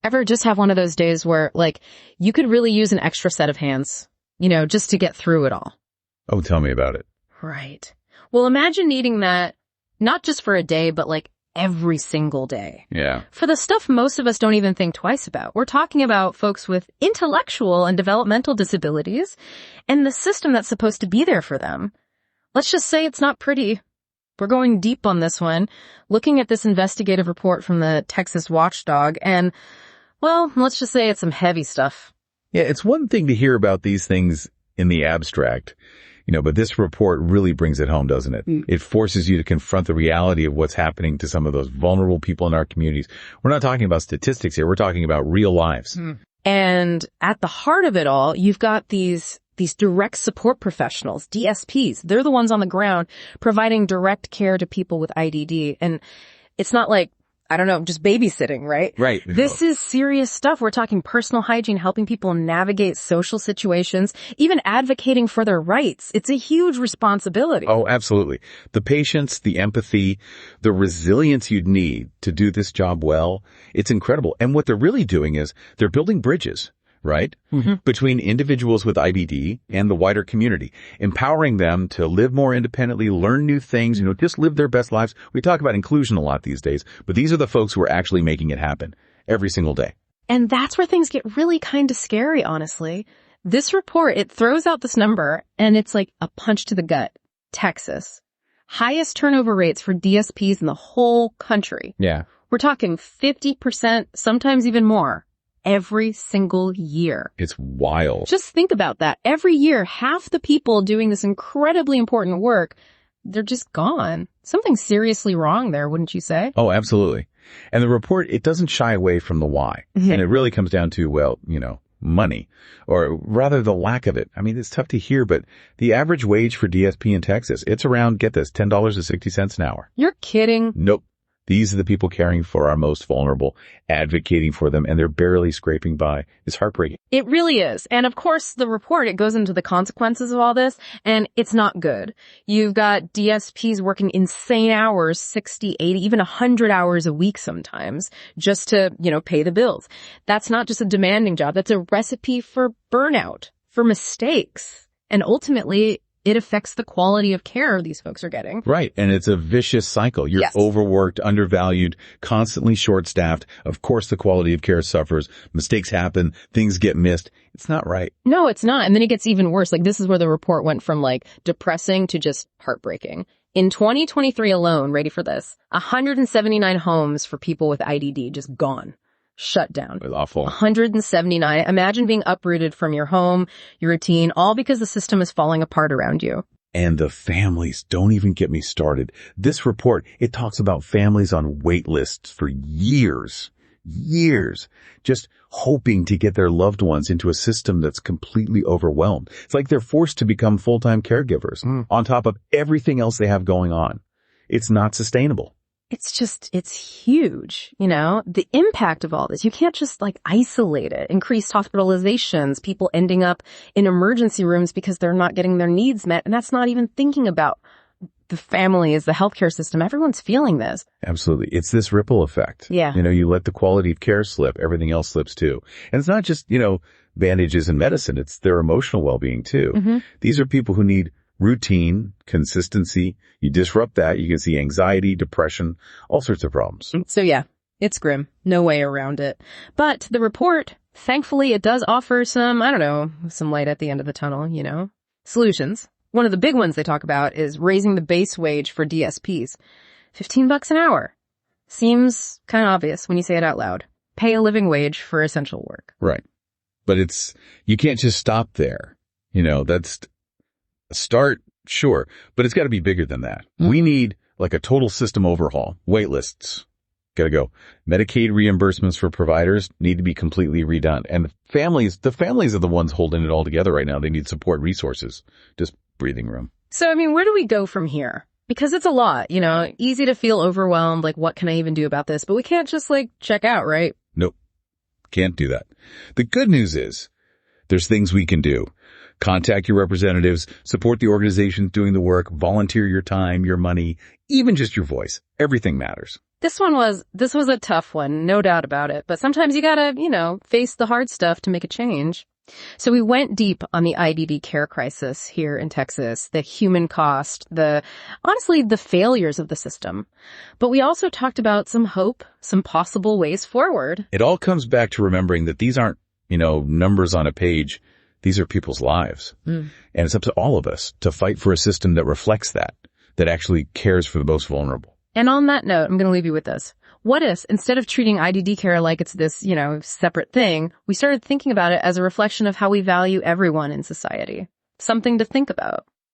Ever just have one of those days where, like, you could really use an extra set of hands, just to get through it all? Oh, tell me about it. Right. Well, imagine needing that not just for a day, but like every single day. Yeah. For the stuff most of us don't even think twice about. We're talking about folks with intellectual and developmental disabilities and the system that's supposed to be there for them. Let's just say it's not pretty. We're going deep on this one, looking at this investigative report from the Texas watchdog, and, well, let's just say it's some heavy stuff. Yeah, it's one thing to hear about these things in the abstract, but this report really brings it home, doesn't it? It forces you to confront the reality of what's happening to some of those vulnerable people in our communities. We're not talking about statistics here. We're talking about real lives. And at the heart of it all, you've got these direct support professionals, DSPs. They're the ones on the ground providing direct care to people with IDD. And it's not like, I don't know, just babysitting, right? Right. This is serious stuff. We're talking personal hygiene, helping people navigate social situations, even advocating for their rights. It's a huge responsibility. Oh, absolutely. The patience, the empathy, the resilience you'd need to do this job well, it's incredible. And what they're really doing is they're building bridges, right? Between individuals with IBD and the wider community, empowering them to live more independently, learn new things, just live their best lives. We talk about inclusion a lot these days, but these are the folks who are actually making it happen every single day. And that's where things get really kind of scary, honestly. This report, it throws out this number and it's like a punch to the gut. Texas. Highest turnover rates for DSPs in the whole country. Yeah. We're talking 50%, sometimes even more. Every single year. It's wild. Just think about that. Every year, half the people doing this incredibly important work, they're just gone. Something's seriously wrong there, wouldn't you say? Oh, absolutely. And the report, it doesn't shy away from the why. And it really comes down to, money, or rather the lack of it. I mean, it's tough to hear, but the average wage for DSP in Texas, it's around, get this, $10.60 an hour. You're kidding. Nope. These are the people caring for our most vulnerable, advocating for them, and they're barely scraping by. It's heartbreaking. It really is. And of course, the report, it goes into the consequences of all this, and it's not good. You've got DSPs working insane hours, 60, 80, even 100 hours a week sometimes, just to, pay the bills. That's not just a demanding job. That's a recipe for burnout, for mistakes. And ultimately, it affects the quality of care these folks are getting. Right. And it's a vicious cycle. You're overworked, undervalued, constantly short-staffed. Of course, the quality of care suffers. Mistakes happen. Things get missed. It's not right. No, it's not. And then it gets even worse. Like, this is where the report went from, depressing to just heartbreaking. In 2023 alone, ready for this, 179 homes for people with IDD just gone. Shut down. It was awful. 179. Imagine being uprooted from your home, your routine, all because the system is falling apart around you. And the families, don't even get me started. This report, it talks about families on wait lists for years, just hoping to get their loved ones into a system that's completely overwhelmed. It's like they're forced to become full-time caregivers on top of everything else they have going on. It's not sustainable. It's huge, the impact of all this. You can't just isolate it. Increased hospitalizations, people ending up in emergency rooms because they're not getting their needs met. And that's not even thinking about the families, the healthcare system. Everyone's feeling this. Absolutely. It's this ripple effect. Yeah. You let the quality of care slip, everything else slips too. And it's not just, bandages and medicine. It's their emotional well-being too. These are people who need routine, consistency. You disrupt that, you can see anxiety, depression, all sorts of problems. So yeah, it's grim. No way around it. But the report, thankfully, it does offer some light at the end of the tunnel, Solutions. One of the big ones they talk about is raising the base wage for DSPs. $15 an hour. Seems kind of obvious when you say it out loud. Pay a living wage for essential work. Right. But you can't just stop there. That's a start, sure, but it's got to be bigger than that. We need a total system overhaul. Wait lists. Got to go. Medicaid reimbursements for providers need to be completely redone. And the families are the ones holding it all together right now. They need support resources, just breathing room. So, where do we go from here? Because it's a lot, easy to feel overwhelmed. What can I even do about this? But we can't just check out, right? Nope. Can't do that. The good news is There's things we can do. Contact your representatives, support the organizations doing the work, volunteer your time, your money, even just your voice. Everything matters. This was a tough one, no doubt about it. But sometimes you gotta, face the hard stuff to make a change. So we went deep on the IDD care crisis here in Texas, the human cost, honestly, the failures of the system. But we also talked about some hope, some possible ways forward. It all comes back to remembering that these aren't, numbers on a page. These are people's lives. And it's up to all of us to fight for a system that reflects that actually cares for the most vulnerable. And on that note, I'm going to leave you with this. What if, instead of treating IDD care like it's this, separate thing, we started thinking about it as a reflection of how we value everyone in society? Something to think about.